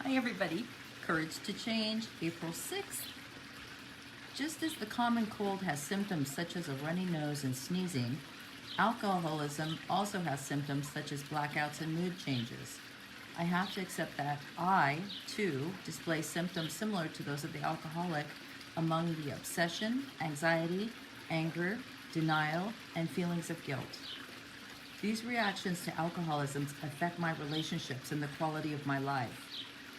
Hi everybody, Courage to Change, April 6th. Just as the common cold has symptoms such as a runny nose and sneezing, alcoholism also has symptoms such as blackouts and mood changes. I have to accept that I, too, display symptoms similar to those of the alcoholic among the obsession, anxiety, anger, denial, and feelings of guilt. These reactions to alcoholism affect my relationships and the quality of my life.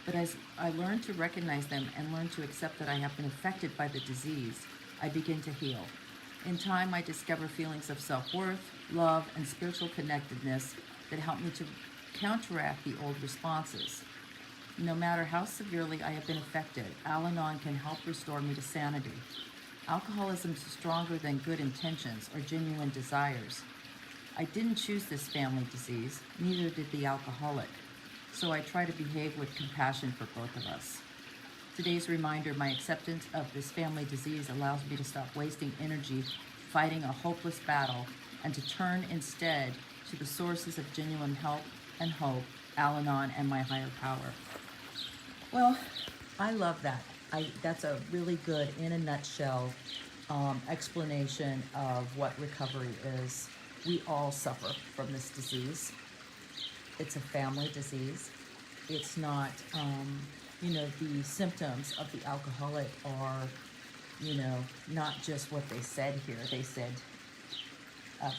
But as I learn to recognize them and learn to accept that I have been affected by the disease, I begin to heal. In time, I discover feelings of self-worth, love, and spiritual connectedness that help me to counteract the old responses. No matter how severely I have been affected, Al-Anon can help restore me to sanity. Alcoholism is stronger than good intentions or genuine desires. I didn't choose this family disease, neither did the alcoholic. So I try to behave with compassion for both of us. Today's reminder, my acceptance of this family disease allows me to stop wasting energy fighting a hopeless battle and to turn instead to the sources of genuine help and hope, Al-Anon and my higher power. Well, I love that. That's a really good, in a nutshell, explanation of what recovery is. We all suffer from this disease. It's a family disease. It's not, the symptoms of the alcoholic are, not just what they said here. They said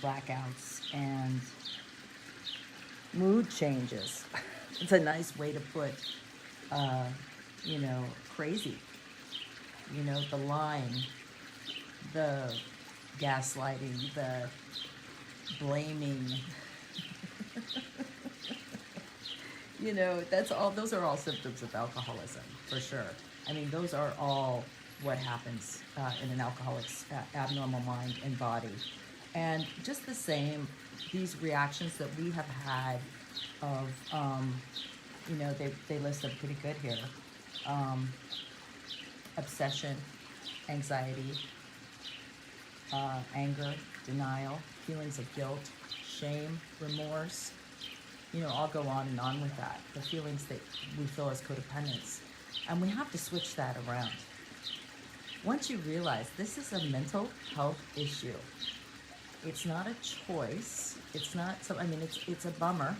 blackouts and mood changes. It's a nice way to put, crazy. The lying, the gaslighting, the blaming. Those are all symptoms of alcoholism, for sure. I mean, those are all what happens in an alcoholic's abnormal mind and body. And just the same, these reactions that we have had of, they list them pretty good here. Obsession, anxiety, anger, denial, feelings of guilt, shame, remorse. I'll go on and on with that. The feelings that we feel as codependents. And we have to switch that around. Once you realize this is a mental health issue, it's not a choice. It's not, it's a bummer.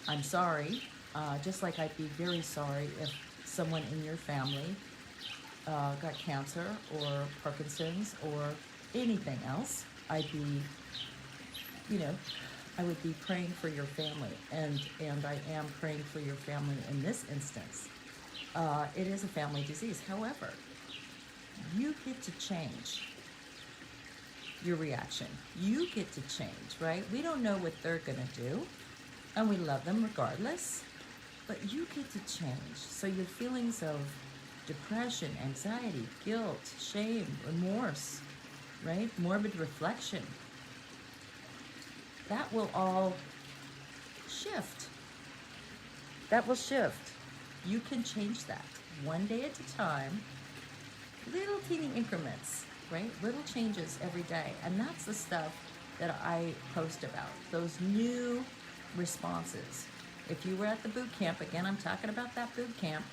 I'm sorry. Just like I'd be very sorry if someone in your family got cancer or Parkinson's or anything else. I'd be, I would be praying for your family, and I am praying for your family in this instance. It is a family disease. However, you get to change your reaction. You get to change, right? We don't know what they're going to do, and we love them regardless, but you get to change. So your feelings of depression, anxiety, guilt, shame, remorse, right? Morbid reflection, that will all shift. That will shift. You can change that one day at a time, little teeny increments, right? Little changes every day. And that's the stuff that I post about, those new responses. If you were at the boot camp, again, I'm talking about that boot camp,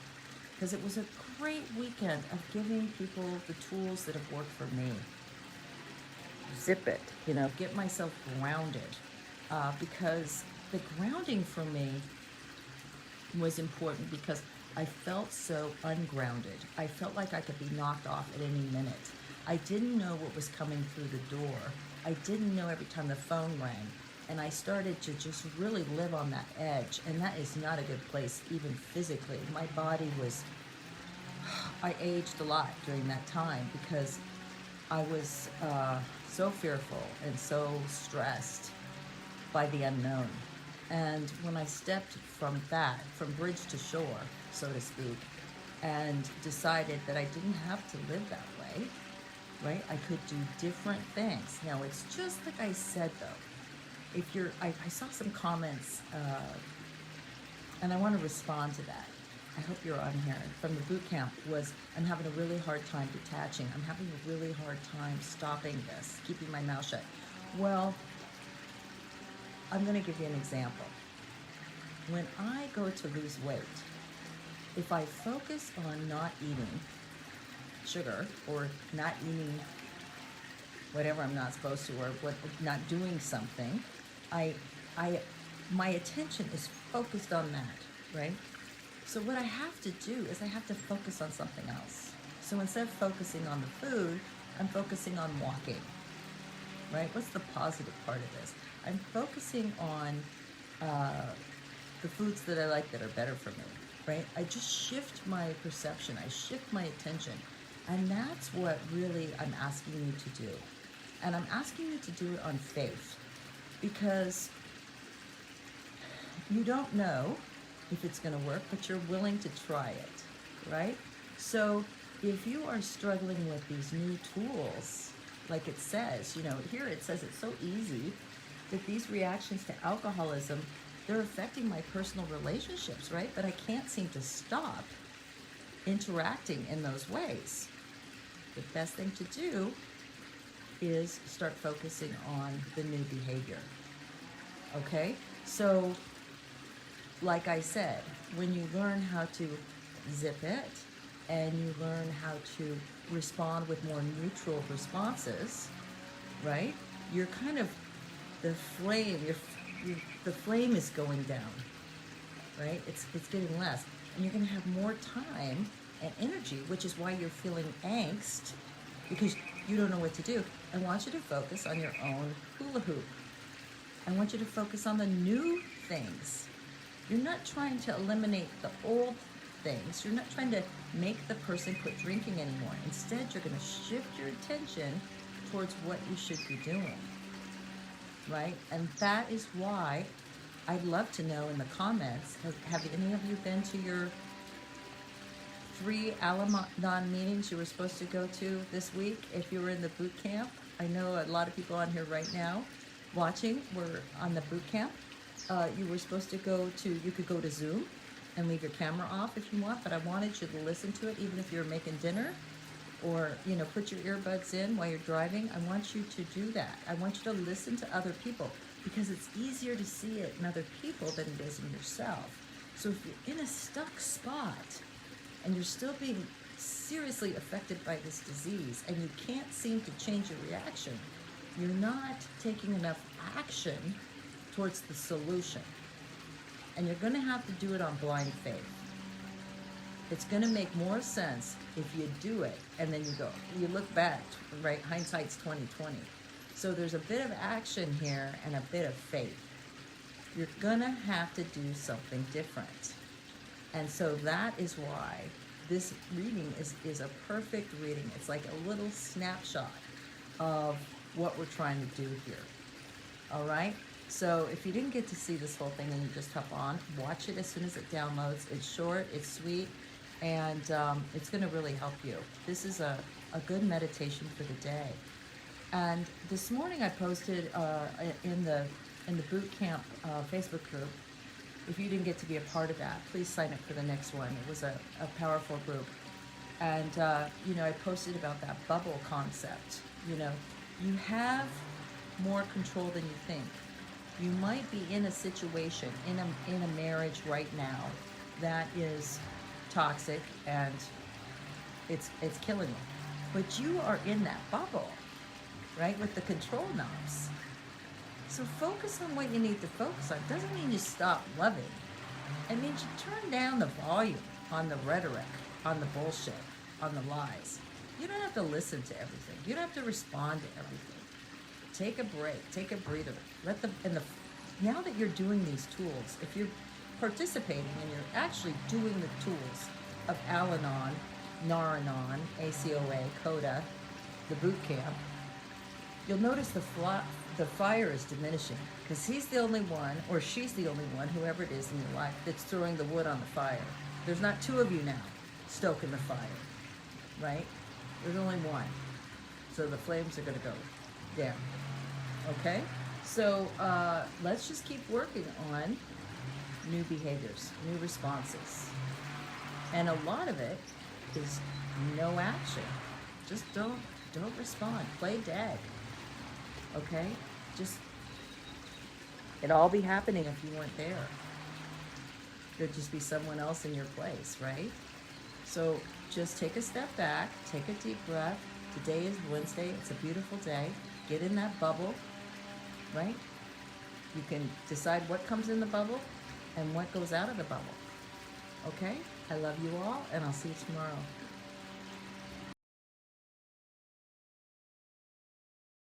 because it was a great weekend of giving people the tools that have worked for me. Zip it, get myself grounded. Because the grounding for me was important because I felt so ungrounded. I felt like I could be knocked off at any minute. I didn't know what was coming through the door. I didn't know every time the phone rang. And I started to just really live on that edge. And that is not a good place, even physically. My body was, I aged a lot during that time because I was so fearful and so stressed by the unknown. And when I stepped from that, from bridge to shore, so to speak, and decided that I didn't have to live that way, right? I could do different things. Now, it's just like I said, though. If you're, I saw some comments, and I want to respond to that. I hope you're on here. From the boot camp was, I'm having a really hard time detaching. I'm having a really hard time stopping this, keeping my mouth shut. Well, I'm going to give you an example. When I go to lose weight, if I focus on not eating sugar or not eating whatever I'm not supposed to, or not doing something, I my attention is focused on that, right? So what I have to do is I have to focus on something else. So instead of focusing on the food, I'm focusing on walking, right? What's the positive part of this? I'm focusing on the foods that I like that are better for me, right? I just shift my perception, I shift my attention, and that's what really I'm asking you to do. And I'm asking you to do it on faith, because you don't know if it's going to work, but you're willing to try it, right? So if you are struggling with these new tools, like it says, here it says it's so easy that these reactions to alcoholism, they're affecting my personal relationships, right? But I can't seem to stop interacting in those ways. The best thing to do is start focusing on the new behavior. Okay? So, like I said, when you learn how to zip it and you learn how to respond with more neutral responses, right? You're kind of, the flame is going down, right? It's getting less. And you're going to have more time and energy, which is why you're feeling angst, because you don't know what to do. I want you to focus on your own hula hoop. I want you to focus on the new things. You're not trying to eliminate the old things. You're not trying to make the person quit drinking anymore. Instead, you're going to shift your attention towards what you should be doing, right? And that is why I'd love to know in the comments, have any of you been to your 3 Al-Anon meetings you were supposed to go to this week if you were in the boot camp? I know a lot of people on here right now watching were on the boot camp. You were supposed to you could go to Zoom and leave your camera off if you want, but I wanted you to listen to it even if you're making dinner, or put your earbuds in while you're driving. I want you to do that. I want you to listen to other people, because it's easier to see it in other people than it is in yourself. So if you're in a stuck spot and you're still being seriously affected by this disease and you can't seem to change your reaction, you're not taking enough action towards the solution. And you're going to have to do it on blind faith. It's going to make more sense if you do it and then you look back, right? Hindsight's 20/20. So there's a bit of action here and a bit of faith. You're going to have to do something different. And so that is why this reading is a perfect reading. It's like a little snapshot of what we're trying to do here. All right? So if you didn't get to see this whole thing and you just hop on, watch it as soon as it downloads. It's short, it's sweet, and it's going to really help you. This is a good meditation for the day. And this morning I posted in the boot camp Facebook group. If you didn't get to be a part of that, please sign up for the next one. It was a powerful group. And, I posted about that bubble concept. You have more control than you think. You might be in a situation, in a marriage right now that is toxic and it's killing you. But you are in that bubble, right, with the control knobs. So focus on what you need to focus on. Doesn't mean you stop loving. It means you turn down the volume on the rhetoric, on the bullshit, on the lies. You don't have to listen to everything. You don't have to respond to everything. Take a break, take a breather. Now that you're doing these tools, if you're participating and you're actually doing the tools of Al-Anon, Nar-Anon, ACOA, CODA, the boot camp, you'll notice the fire is diminishing, because he's the only one, or she's the only one, whoever it is in your life, that's throwing the wood on the fire. There's not 2 of you now stoking the fire, right? There's only one. So the flames are going to go down. Okay? So let's just keep working on new behaviors, new responses. And a lot of it is no action. Just don't respond. Play dead. Okay? It'd all be happening if you weren't there. There'd just be someone else in your place, right? So just take a step back, take a deep breath. Today is Wednesday. It's a beautiful day. Get in that bubble, right? You can decide what comes in the bubble and what goes out of the bubble. Okay? I love you all, and I'll see you tomorrow.